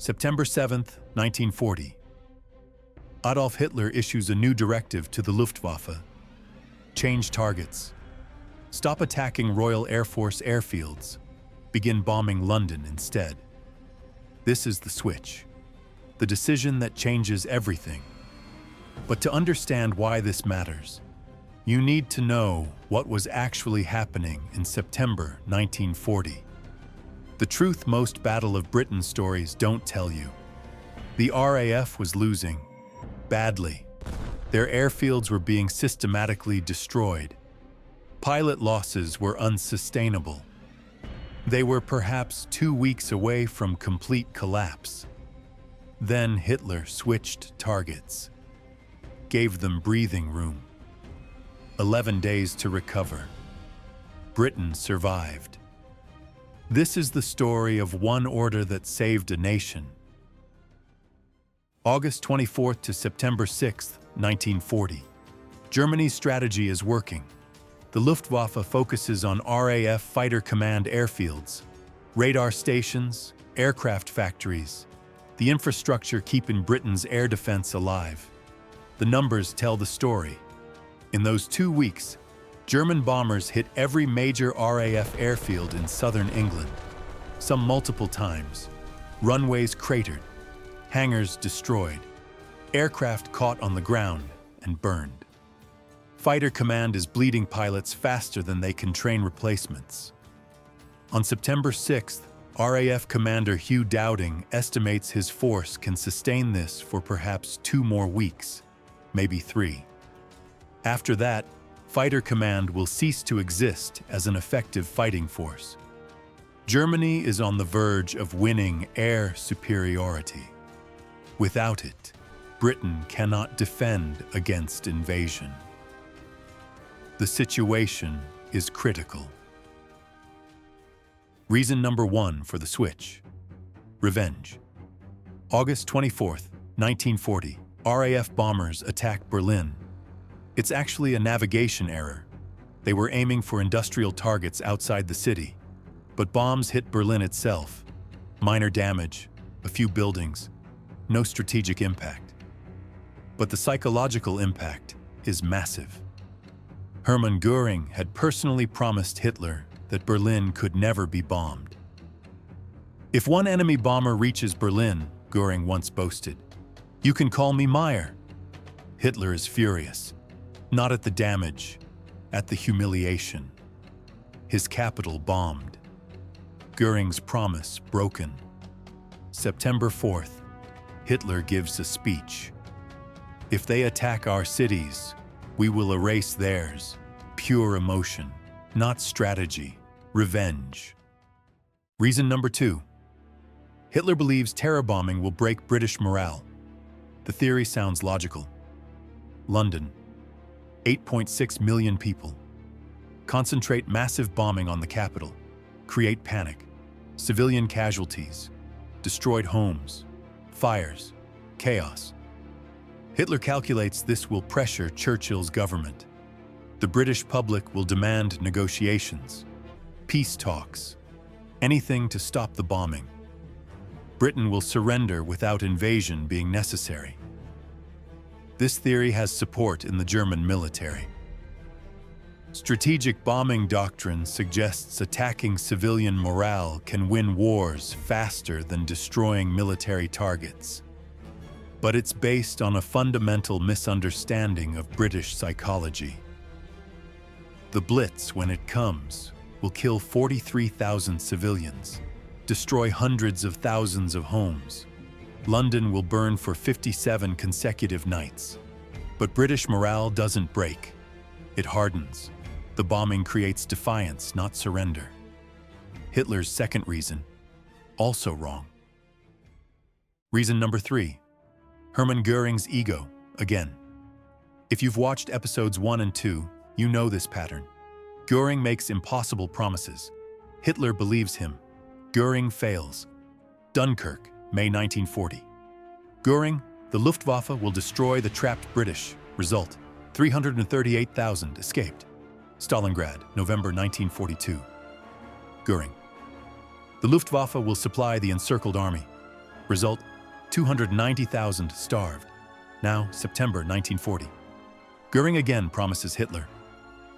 September 7, 1940. Adolf Hitler issues a new directive to the Luftwaffe. Change targets. Stop attacking Royal Air Force airfields. Begin bombing London instead. This is the switch. The decision that changes everything. But to understand why this matters, you need to know what was actually happening in September 1940. The truth most Battle of Britain stories don't tell you. The RAF was losing, badly. Their airfields were being systematically destroyed. Pilot losses were unsustainable. They were perhaps 2 weeks away from complete collapse. Then Hitler switched targets, gave them breathing room. 11 days to recover. Britain survived. This is the story of one order that saved a nation. August 24th to September 6th, 1940. Germany's strategy is working. The Luftwaffe focuses on RAF Fighter Command airfields, radar stations, aircraft factories, the infrastructure keeping Britain's air defense alive. The numbers tell the story. In those 2 weeks, German bombers hit every major RAF airfield in southern England, some multiple times. Runways cratered, hangars destroyed, aircraft caught on the ground and burned. Fighter Command is bleeding pilots faster than they can train replacements. On September 6th, RAF Commander Hugh Dowding estimates his force can sustain this for perhaps 2 more weeks, maybe 3. After that, Fighter Command will cease to exist as an effective fighting force. Germany is on the verge of winning air superiority. Without it, Britain cannot defend against invasion. The situation is critical. Reason number 1 for the switch. Revenge. August 24th, 1940, RAF bombers attack Berlin. It's actually a navigation error. They were aiming for industrial targets outside the city, but bombs hit Berlin itself. Minor damage, a few buildings, no strategic impact. But the psychological impact is massive. Hermann Göring had personally promised Hitler that Berlin could never be bombed. If one enemy bomber reaches Berlin, Göring once boasted, "You can call me Meyer." Hitler is furious, not at the damage, at the humiliation. His capital bombed. Göring's promise broken. September 4th, Hitler gives a speech. "If they attack our cities, we will erase theirs." Pure emotion, not strategy, revenge. Reason number 2. Hitler believes terror bombing will break British morale. The theory sounds logical. London, 8.6 million people. Concentrate massive bombing on the capital. Create panic. Civilian casualties. Destroyed homes. Fires. Chaos. Hitler calculates this will pressure Churchill's government. The British public will demand negotiations, peace talks, anything to stop the bombing. Britain will surrender without invasion being necessary. This theory has support in the German military. Strategic bombing doctrine suggests attacking civilian morale can win wars faster than destroying military targets. But it's based on a fundamental misunderstanding of British psychology. The Blitz, when it comes, will kill 43,000 civilians, destroy hundreds of thousands of homes. London will burn for 57 consecutive nights. But British morale doesn't break. It hardens. The bombing creates defiance, not surrender. Hitler's second reason, also wrong. Reason number 3. Hermann Göring's ego, again. If you've watched episodes 1 and 2, you know this pattern. Göring makes impossible promises. Hitler believes him. Göring fails. Dunkirk, May 1940. Göring, the Luftwaffe will destroy the trapped British. Result, 338,000 escaped. Stalingrad, November 1942. Göring. The Luftwaffe will supply the encircled army. Result, 290,000 starved. Now, September 1940. Goering again promises Hitler,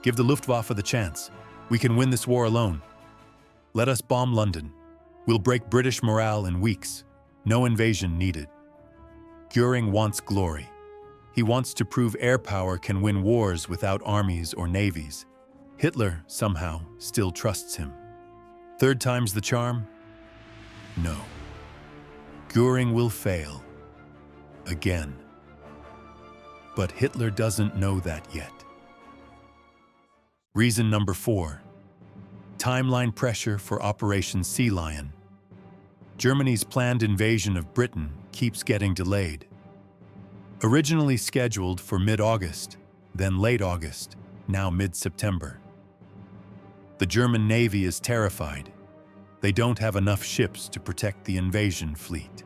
"Give the Luftwaffe the chance. We can win this war alone. Let us bomb London. We'll break British morale in weeks. No invasion needed." Goering wants glory. He wants to prove air power can win wars without armies or navies. Hitler, somehow, still trusts him. Third time's the charm? No. Goering will fail. Again. But Hitler doesn't know that yet. Reason number 4. Timeline pressure for Operation Sea Lion. Germany's planned invasion of Britain keeps getting delayed. Originally scheduled for mid-August, then late August, now mid-September. The German Navy is terrified. They don't have enough ships to protect the invasion fleet.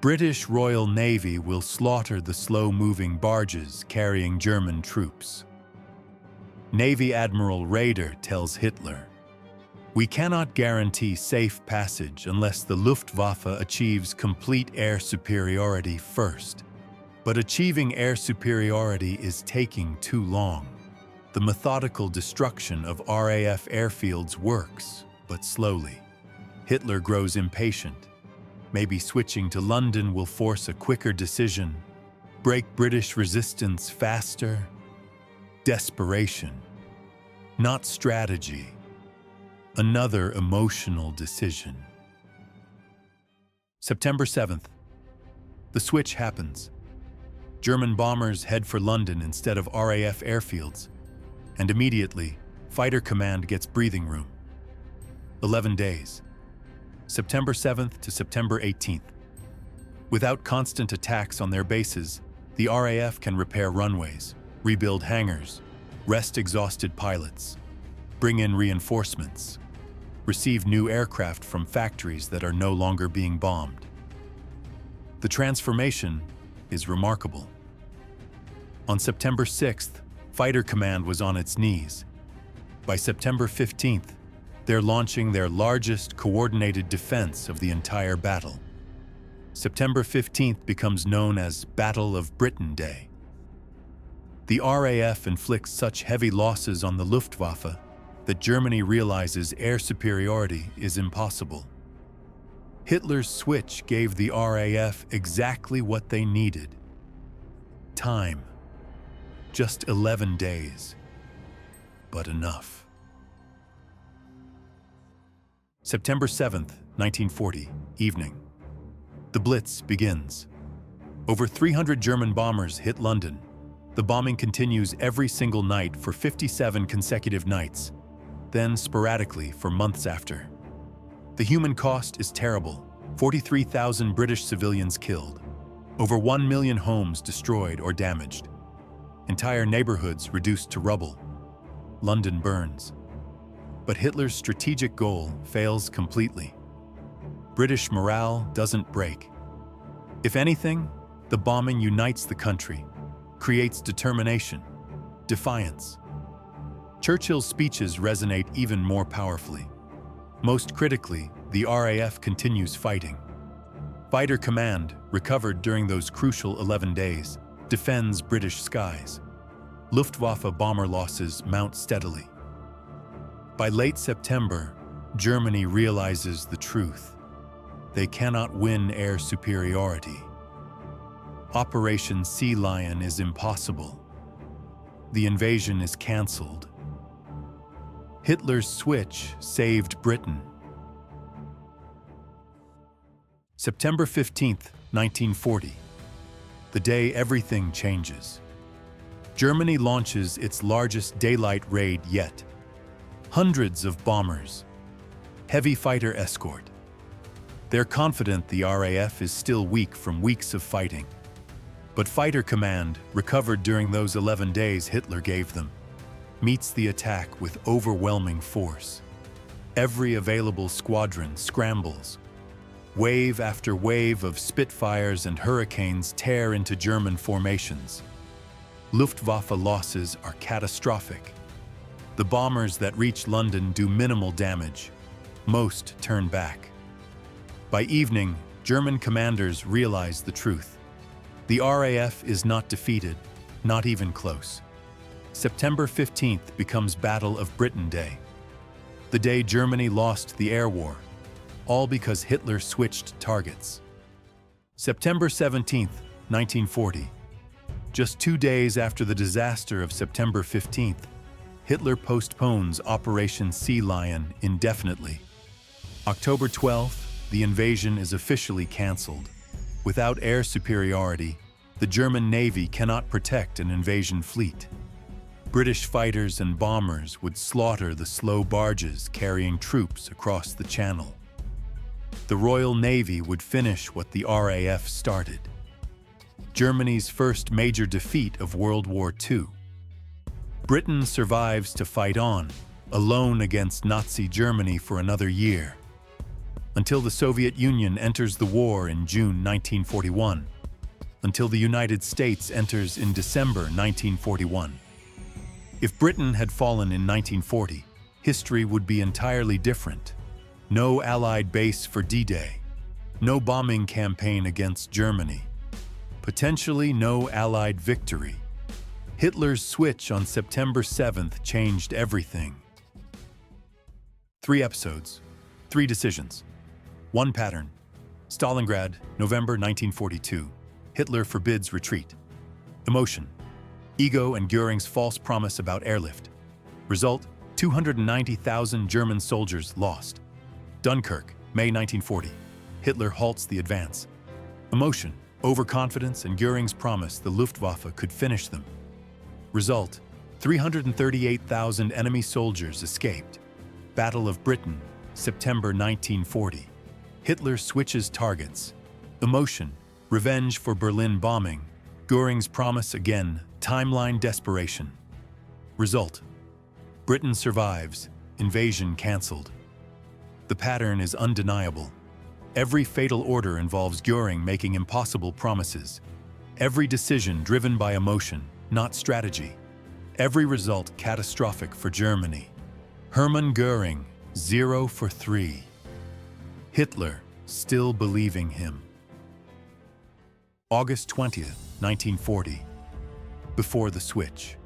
British Royal Navy will slaughter the slow-moving barges carrying German troops. Navy Admiral Raeder tells Hitler, "We cannot guarantee safe passage unless the Luftwaffe achieves complete air superiority first. But achieving air superiority is taking too long. The methodical destruction of RAF airfields works, but slowly." Hitler grows impatient. Maybe switching to London will force a quicker decision, break British resistance faster. Desperation, not strategy. Another emotional decision. September 7th. The switch happens. German bombers head for London instead of RAF airfields, and immediately, Fighter Command gets breathing room. 11 days. September 7th to September 18th. Without constant attacks on their bases, the RAF can repair runways, rebuild hangars, rest exhausted pilots, bring in reinforcements, receive new aircraft from factories that are no longer being bombed. The transformation is remarkable. On September 6th, Fighter Command was on its knees. By September 15th, they're launching their largest coordinated defense of the entire battle. September 15th becomes known as Battle of Britain Day. The RAF inflicts such heavy losses on the Luftwaffe that Germany realizes air superiority is impossible. Hitler's switch gave the RAF exactly what they needed. Time. Just 11 days. But enough. September 7th, 1940, evening. The Blitz begins. Over 300 German bombers hit London. The bombing continues every single night for 57 consecutive nights, then sporadically for months after. The human cost is terrible. 43,000 British civilians killed. Over 1 million homes destroyed or damaged. Entire neighborhoods reduced to rubble. London burns. But Hitler's strategic goal fails completely. British morale doesn't break. If anything, the bombing unites the country, creates determination, defiance. Churchill's speeches resonate even more powerfully. Most critically, the RAF continues fighting. Fighter Command, recovered during those crucial 11 days, defends British skies. Luftwaffe bomber losses mount steadily. By late September, Germany realizes the truth. They cannot win air superiority. Operation Sea Lion is impossible. The invasion is cancelled. Hitler's switch saved Britain. September 15th, 1940. The day everything changes. Germany launches its largest daylight raid yet. Hundreds of bombers. Heavy fighter escort. They're confident the RAF is still weak from weeks of fighting. But Fighter Command, recovered during those 11 days Hitler gave them, meets the attack with overwhelming force. Every available squadron scrambles. Wave after wave of Spitfires and Hurricanes tear into German formations. Luftwaffe losses are catastrophic. The bombers that reach London do minimal damage. Most turn back. By evening, German commanders realize the truth. The RAF is not defeated, not even close. September 15th becomes Battle of Britain Day, the day Germany lost the air war, all because Hitler switched targets. September 17th, 1940. Just 2 days after the disaster of September 15th, Hitler postpones Operation Sea Lion indefinitely. October 12th, the invasion is officially cancelled. Without air superiority, the German Navy cannot protect an invasion fleet. British fighters and bombers would slaughter the slow barges carrying troops across the Channel. The Royal Navy would finish what the RAF started. Germany's first major defeat of World War II. Britain survives to fight on, alone against Nazi Germany for another year, until the Soviet Union enters the war in June 1941, until the United States enters in December 1941. If Britain had fallen in 1940, history would be entirely different. No Allied base for D-Day, no bombing campaign against Germany, potentially no Allied victory. Hitler's switch on September 7th changed everything. 3 episodes, 3 decisions. 1 pattern. Stalingrad, November 1942. Hitler forbids retreat. Emotion. Ego and Göring's false promise about airlift. Result, 290,000 German soldiers lost. Dunkirk, May 1940. Hitler halts the advance. Emotion, overconfidence and Göring's promise the Luftwaffe could finish them. Result, 338,000 enemy soldiers escaped. Battle of Britain, September 1940. Hitler switches targets. Emotion, revenge for Berlin bombing. Göring's promise again, timeline desperation. Result, Britain survives, invasion cancelled. The pattern is undeniable. Every fatal order involves Göring making impossible promises. Every decision driven by emotion, not strategy. Every result catastrophic for Germany. Hermann Göring, 0 for 3. Hitler, still believing him. August 20th, 1940. Before the switch.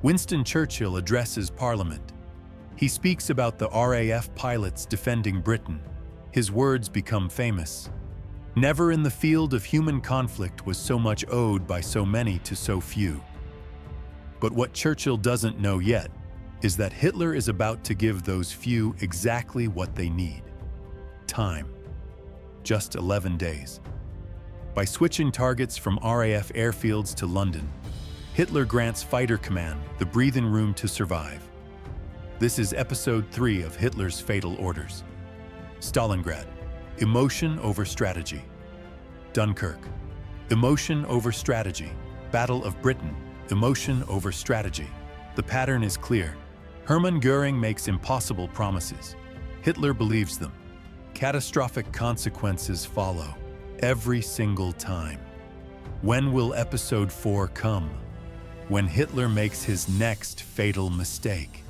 Winston Churchill addresses Parliament. He speaks about the RAF pilots defending Britain. His words become famous. Never in the field of human conflict was so much owed by so many to so few. But what Churchill doesn't know yet is that Hitler is about to give those few exactly what they need. Time. Just 11 days. By switching targets from RAF airfields to London, Hitler grants Fighter Command the breathing room to survive. This is episode 3 of Hitler's fatal orders. Stalingrad, emotion over strategy. Dunkirk, emotion over strategy. Battle of Britain, emotion over strategy. The pattern is clear. Hermann Göring makes impossible promises. Hitler believes them. Catastrophic consequences follow, every single time. When will episode 4 come? When Hitler makes his next fatal mistake.